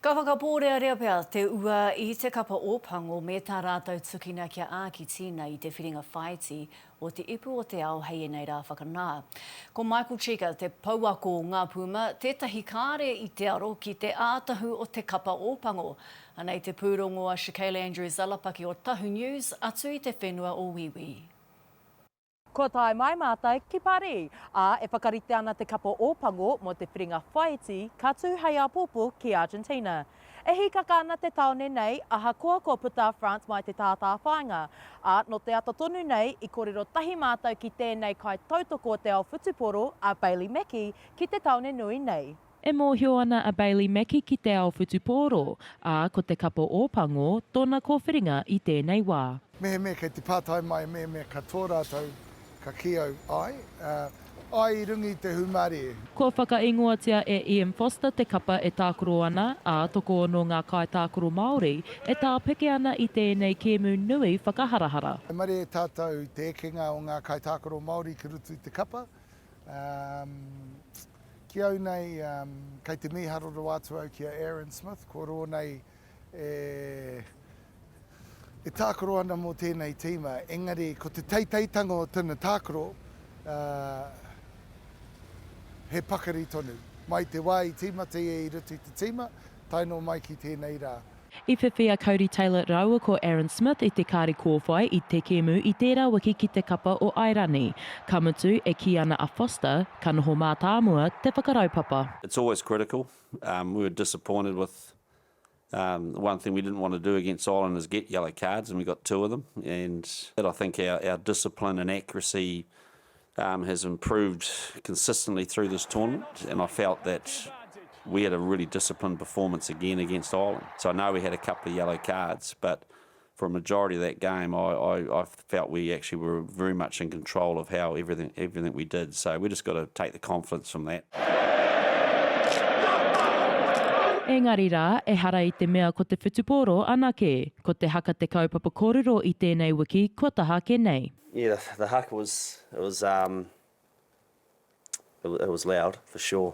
Ka whakaporea rea pea te ua I Te Kapa Ōpango me tā rātou tukina kia Āketina I te whiringa whaiti o te ipu o te ao hei nei rā whakanā. Ko Michael Chika, te pauako o ngā puma, tētahi kāre I te aro ki te ātahu o Te Kapa Ōpango. Anei te pūrongo a Shakayla Andrews-Alapaki o Tahu News, atu I te whenua o Wiwi. Ko tae mai mātai ki pare, e whakarite ana Te Kapa Ōpango mo te whiringa whaiti ka tū hei apopo ki Argentina. E hikaka ana te taone nei, ahakoa ko puta France mai te tātā whainga. No te ata tonu nei, I kōrero tahi mātou ki tēnei kai tautoko te ao whutuporo a Mackey ki te taone nui nei. E mōhio ana a Mackey ki te ao whutuporo, ko Te Kapa Ōpango tōna kōwhiringa I tēnei wā. Me kei te pātai mai, me ka tō rātou ka kio ai, ai rungi te humare. Ko whakaingoatia e Ian Foster Te Kapa e tākoro ana, toko ono ngā kai tākoro Māori, e tā peke ana I tēnei kēmu nui whakaharahara. Mare e tātou te ekenga o ngā kai tākoro Māori ki rutu I Te Kapa. Ki au nei, kei te miharoro atu au ki a Aaron Smith, ko ro nei E tākoro ana mō tēnei tīma, engari ko te teiteitanga o tēnā tākoro he pakari tonu. Mai te wai tīma te I rutu te tīma, taino mai ki tēnei rā. I whiwhia Cody Taylor raua ko Aaron Smith I te kāre kōwhai I te kēmu I tērā wiki ki te kapa o Airani. Kamutu e ki ana a Foster, ka noho mā tāmua te whakaraupapa. It's always critical. We were disappointed with one thing we didn't want to do against Ireland is get yellow cards, and we got 2 of them. And I think our discipline and accuracy has improved consistently through this tournament, and I felt that we had a really disciplined performance again against Ireland. So I know we had a couple of yellow cards, but for a majority of that game, I felt we actually were very much in control of how everything we did. So we just got to take the confidence from that. Engari rā, e hara I te mea ko te whutuporo anake, ko te haka te kaupapa kōrero I tēnei wiki, ko taha ke nei. Yeah, the haka was loud for sure,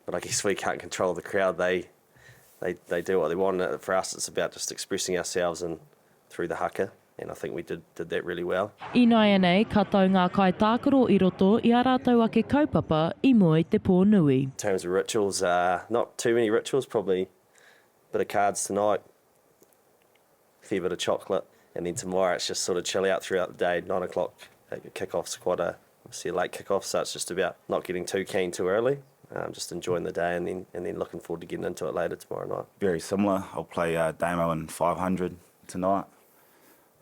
but I guess we can't control the crowd. They do what they want. For us, it's about just expressing ourselves and through the haka, and I think we did that really well. I nai anei, ka tau ngā kai tākaro I roto I a rātou ake kaupapa I moi te pō nui. In terms of rituals, not too many rituals, probably a bit of cards tonight, a fair bit of chocolate, and then tomorrow it's just sort of chill out throughout the day. 9 o'clock kick-off's quite obviously a late kick-off, so it's just about not getting too keen too early, just enjoying the day and then looking forward to getting into it later tomorrow night. Very similar. I'll play Damo in 500 tonight.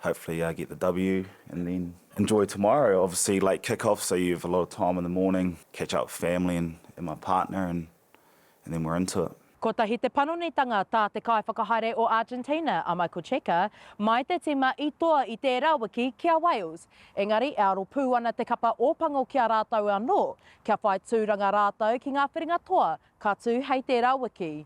Hopefully get the W and then enjoy tomorrow. Obviously late kick-off, so you have a lot of time in the morning, catch up with family and my partner, and then we're into it. Ko tahi te panonitanga tā te kai whakahaere o Argentina, a Michael Chika, mai te tima I toa I tērā wiki kia Wales. Engari, e aro pū ana Te Kapa Ōpango kia rātou anō, kia whai tūranga rātou ki ngā whiringa toa, ka tū hei tērā wiki.